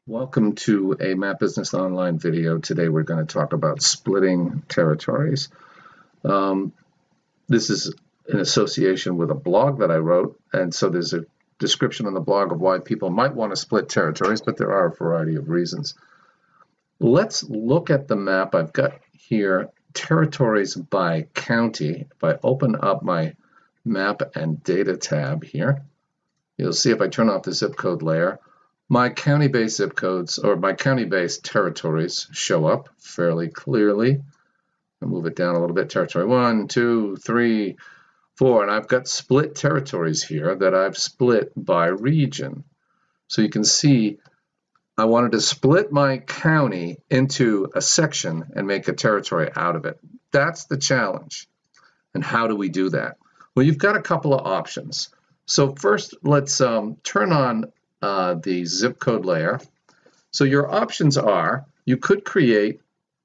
Welcome to a Map Business Online video. Today we're going to talk about splitting territories. This is in association with a blog that I wrote, and so there's a description on the blog of why people might want to split territories, but there are a variety of reasons. Let's look at the map. I've got here territories by county. If I open up my map and data tab here, you'll see if I turn off the zip code layer, my county-based zip codes or my county-based territories show up fairly clearly. I'll move it down a little bit. Territory 1, 2, 3, 4, and I've got split territories here that I've split by region. So you can see I wanted to split my county into a section and make a territory out of it. That's the challenge. And how do we do that? Well, you've got a couple of options. So first, let's turn on the zip code layer. So your options are, you could create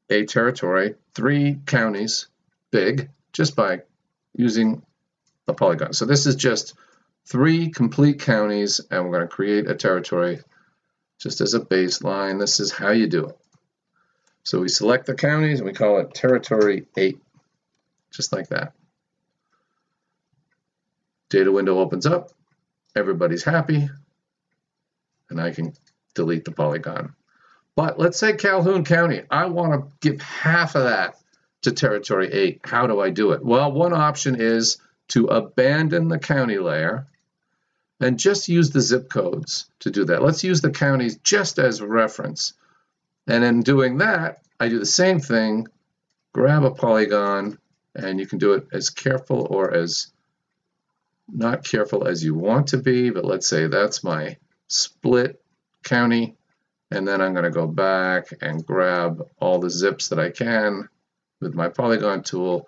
a territory, 3 counties big, just by using a polygon. So this is just 3 complete counties, and we're going to create a territory just as a baseline. This is how you do it. So we select the counties and we call it territory 8, just like that. Data window opens up, everybody's happy, and I can delete the polygon. But let's say Calhoun County, I want to give half of that to territory 8. How do I do it? Well, one option is to abandon the county layer and just use the zip codes to do that. Let's use the counties just as reference. And in doing that, I do the same thing, grab a polygon, and you can do it as careful or as not careful as you want to be, but let's say that's my split county, and then I'm going to go back and grab all the zips that I can with my polygon tool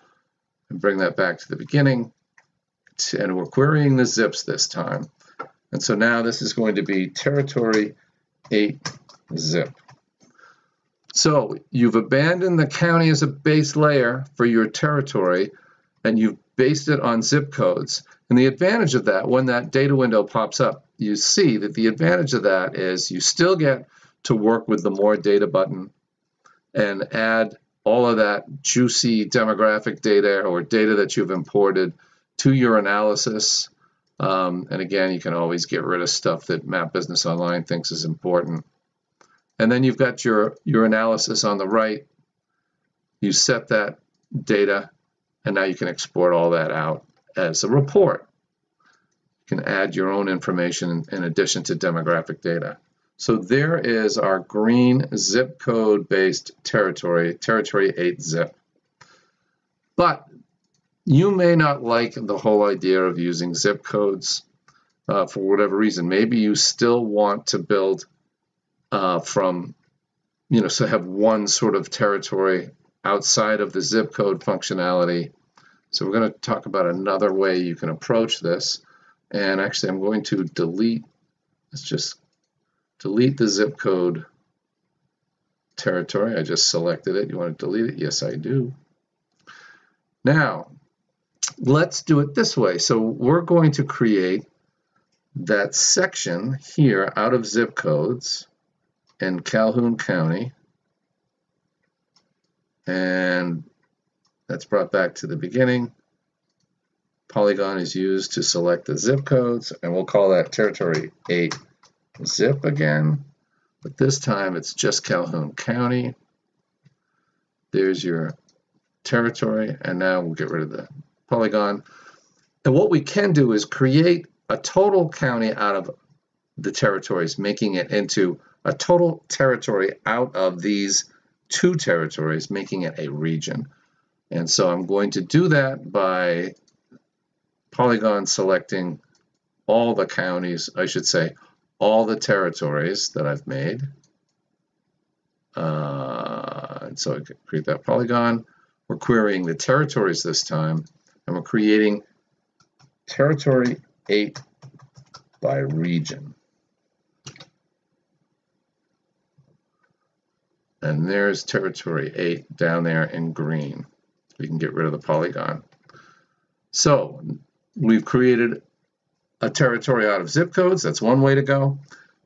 and bring that back to the beginning, and we're querying the zips this time. And so now this is going to be territory 8 zip. So you've abandoned the county as a base layer for your territory, and you've based it on zip codes. And the advantage of that, when that data window pops up, you see that the advantage of that is you still get to work with the More Data button and add all of that juicy demographic data or data that you've imported to your analysis. And again, you can always get rid of stuff that Map Business Online thinks is important. And then you've got your analysis on the right. You set that data, and now you can export all that out as a report. You can add your own information in addition to demographic data. So there is our green zip code based territory, territory 8 zip. But you may not like the whole idea of using zip codes for whatever reason. Maybe you still want to build so have one sort of territory outside of the zip code functionality. So we're going to talk about another way you can approach this. And actually, I'm going to let's just delete the zip code territory. I just selected it. You want to delete it? Yes, I do. Now, let's do it this way. So we're going to create that section here out of zip codes in Calhoun County. And that's brought back to the beginning. Polygon is used to select the zip codes, and we'll call that territory 8 zip again. But this time it's just Calhoun County. There's your territory, and now we'll get rid of the polygon. And what we can do is create a total county out of the territories, making it into a total territory out of these 2 territories, making it a region. And so I'm going to do that by polygon selecting all the counties, I should say, all the territories that I've made. And so I can create that polygon. We're querying the territories this time, and we're creating territory 8 by region. And there's territory 8 down there in green. We can get rid of the polygon. So we've created a territory out of zip codes. That's one way to go.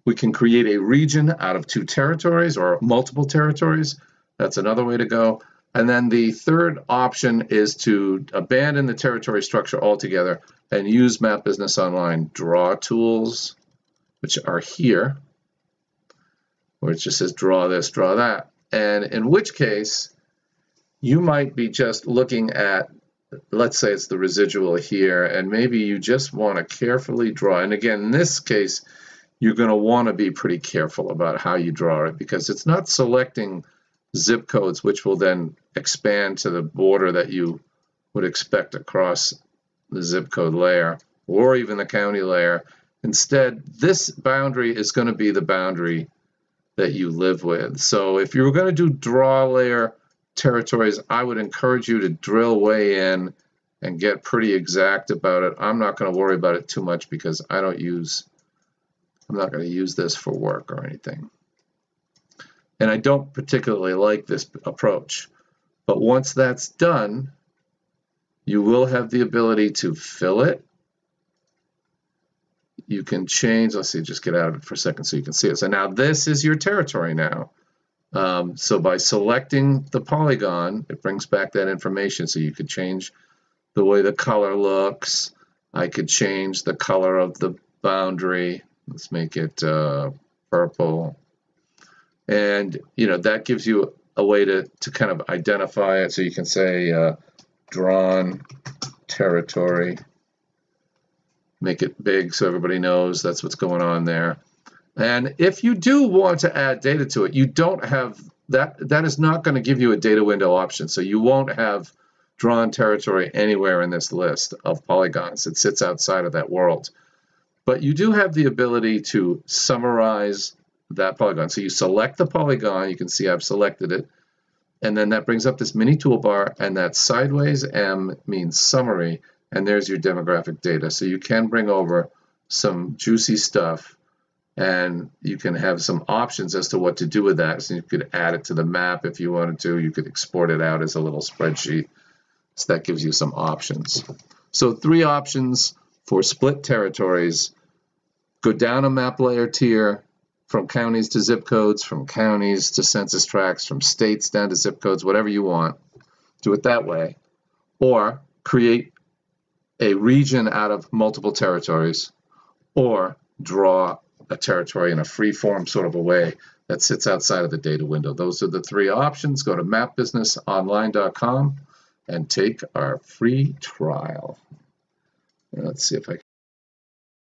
We can create a region out of 2 territories or multiple territories. That's another way to go. And then the third option is to abandon the territory structure altogether and use Map Business Online draw tools, which are here, where it just says draw this, draw that. And in which case, you might be just looking at, let's say it's the residual here, and maybe you just want to carefully draw. And again, in this case, you're going to want to be pretty careful about how you draw it, because it's not selecting zip codes, which will then expand to the border that you would expect across the zip code layer or even the county layer. Instead, this boundary is going to be the boundary that you live with. So if you were going to do draw layer territories, I would encourage you to drill way in and get pretty exact about it. I'm not going to worry about it too much because I'm not going to use this for work or anything. And I don't particularly like this approach. But once that's done, you will have the ability to fill it. You can change, let's see, just get out of it for a second so you can see it. So now this is your territory now. So by selecting the polygon, it brings back that information. So you could change the way the color looks. I could change the color of the boundary. Let's make it purple. And that gives you a way to kind of identify it. So you can say drawn territory, make it big so everybody knows that's what's going on there. And if you do want to add data to it, you don't have that is not going to give you a data window option. So you won't have drawn territory anywhere in this list of polygons. It sits outside of that world. But you do have the ability to summarize that polygon. So you select the polygon, you can see I've selected it, and then that brings up this mini toolbar, and that sideways M means summary, and there's your demographic data. So you can bring over some juicy stuff, and you can have some options as to what to do with that. So you could add it to the map if you wanted to. You could export it out as a little spreadsheet. So that gives you some options. So 3 options for split territories. Go down a map layer tier, from counties to zip codes, from counties to census tracts, from states down to zip codes, whatever you want. Do it that way. Or create a region out of multiple territories, or draw a territory in a free-form sort of a way that sits outside of the data window. Those are the 3 options. Go to mapbusinessonline.com and take our free trial. Let's see if I can